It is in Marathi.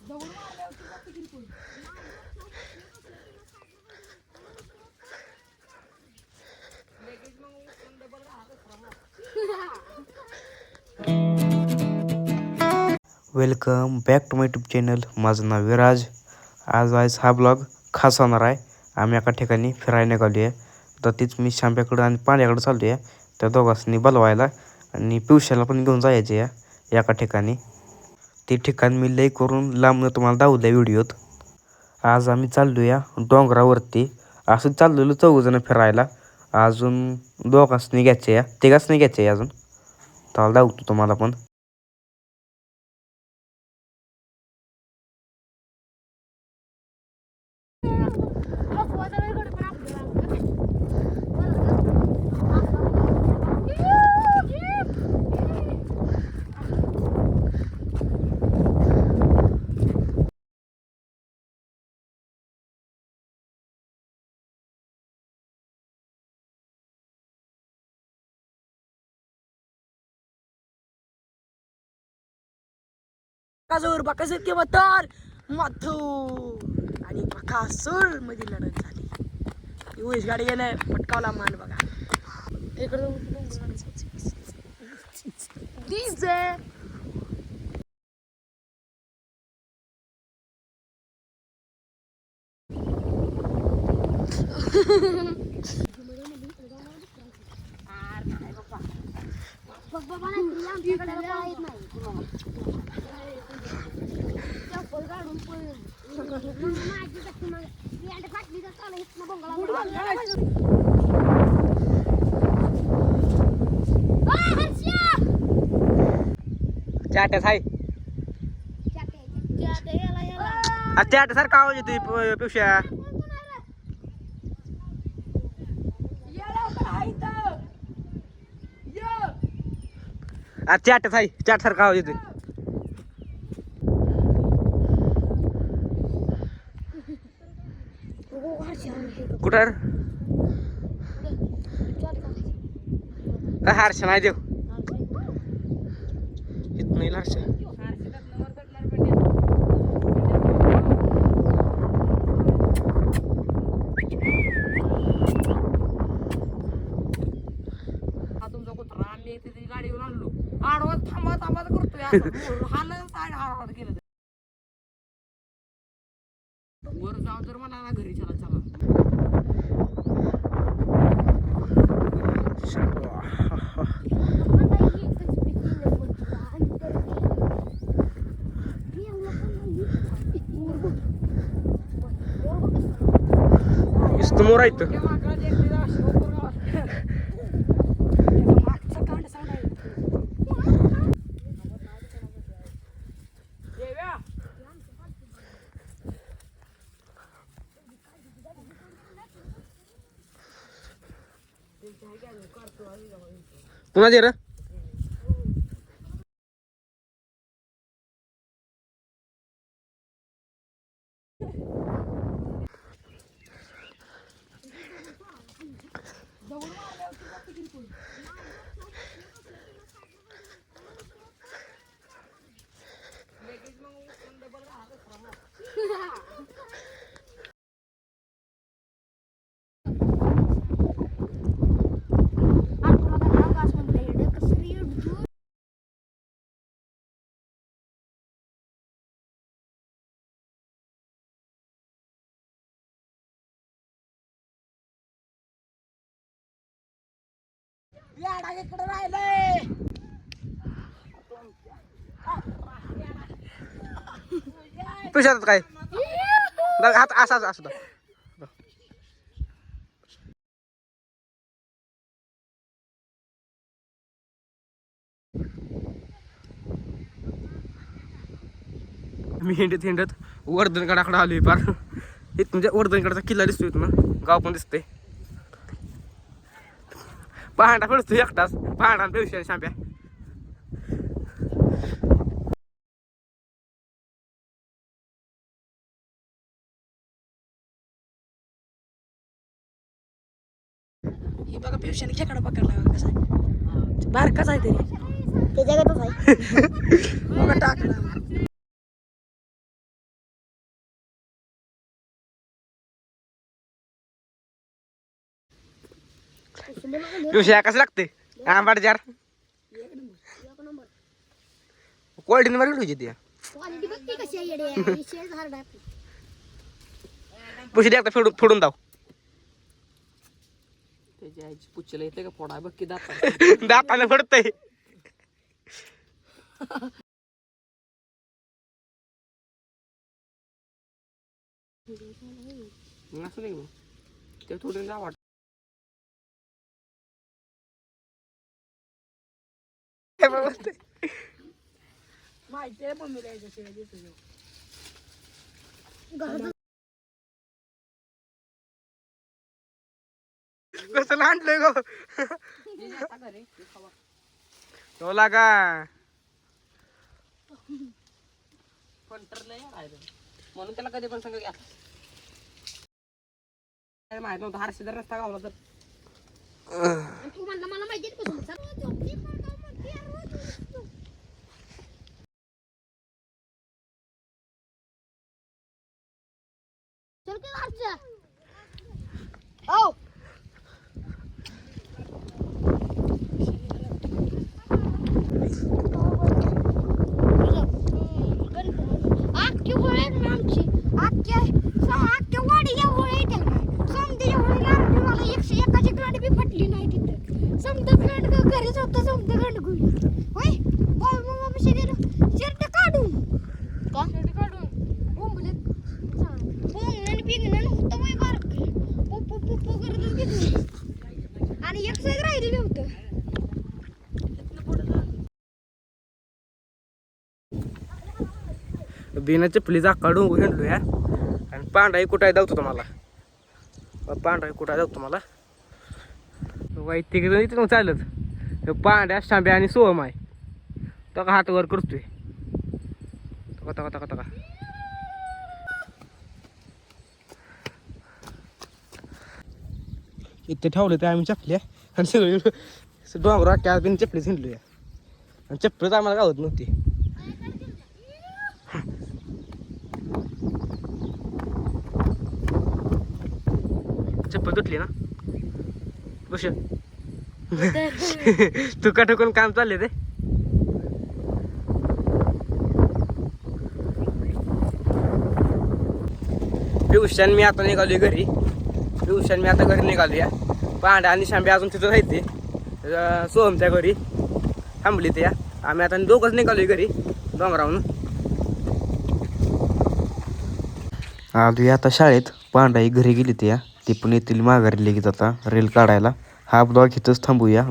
Welcome back to my YouTube channel. माझं नाव विराज. आज हा ब्लॉग खास होणार आहे. आम्ही एका ठिकाणी फिरायला निघालो आहे. तर तीच मी शांप्याकडं आणि पाण्याकडं चाललो आहे. त्या दोघांनी बोलवायला आणि पिवशाला पण घेऊन जायचे या एका ठिकाणी. ते ठिकाण मी लई करून लांबनं तुम्हाला दाखवलं व्हिडिओत. आज आम्ही चाललो या डोंगरावरती. असं चाललेलो चौघजणं फिरायला. अजून दोघांनी घ्यायचे या तिघांनी घ्यायचे अजून. तर दाखवतो तुम्हाला पण. बकासूर बकासूर किंवा तर मथू आणि बकासूर मध्ये लढत झाली. उश गाडी गेलाय पटकावला मान बघा इकडे डीजे. चाट्याच आहे चाट्यासारखा आवाज येतोय पिवश्या. चाट्याच आहे चाटसारखा आवाज येतोय. कुठं हारशा नाही देव येत नाही हारशा. तुमचा कुत्रा आम्ही गाडी घेऊन आणलो आडवा थांबा थांबा करतोय हाल केलं वर जाऊ तर म्हणा ना घरी चला चला. समोर आहेत पुन्हा दे रे. इकडे राहिलंय पिवशात काय हात असाच असं. मी हिंडत वर्धनगडाकडे आलोय पार. इथं म्हणजे वर्धनगडचा किल्ला दिसतोय इथनं गाव पण दिसतंय. पहाडा फिरतो एकटाच पहाडा पिवशा शांप्या. ही बघा पिवशाने खेकडा पकडला कसा बारकाच आहे तरी ते जगातच आहे बघा टाकला. पिवशा कसं लागते आंबाट जार क्वालिटी बरी ठेवायची ती पुशी एकदा फोडून दाव त्याची आईची पुच्छला येते का फोडा बघ की दाता दाताने पडतंय असं नाही ते थोडं जा वाटत माहिती आहे मम्मीला कसं आणलंय गो तो लागा म्हणून त्याला कधी पण सांग घ्या माहित नव्हतं हारशीदार रस्ता गावला तर मला माहिती आणि एक सगळं राहिलेलं होतं बिना चपलीचा काढून हिंडलो या आणि पांढराही कुठाय धावतो तुम्हाला पांढराही कुठाय धावतो मला वाईट तिकडे इथं मग चालत पांढऱ्या शांब्या आणि सोहम आहे तो का हात वर करतोय तका तका तका तका इथे ठेवले ते आम्ही चपल्या आणि सगळे डोंगर वाटते बिन चपलीच हिंडलो या आणि चप्पलच आम्हाला गावत नव्हती चप्पल तुटली ना बस तू का ठोकून काम चालले ते पियुष्यान मी आता निघालोय घरी पियुष्यान मी आता घरी निघालोया पांड्या आणि शांबे अजून तिथं राहते सोहमच्या घरी थांबली त्या आम्ही आता दोघंच निघालोय घरी डोंगरावून आलोय आता शाळेत पांडाई घरी गेली ती पण येथील माघारी लगेच आता रेल काढायला हा ब्लॉग इथंच थांबूया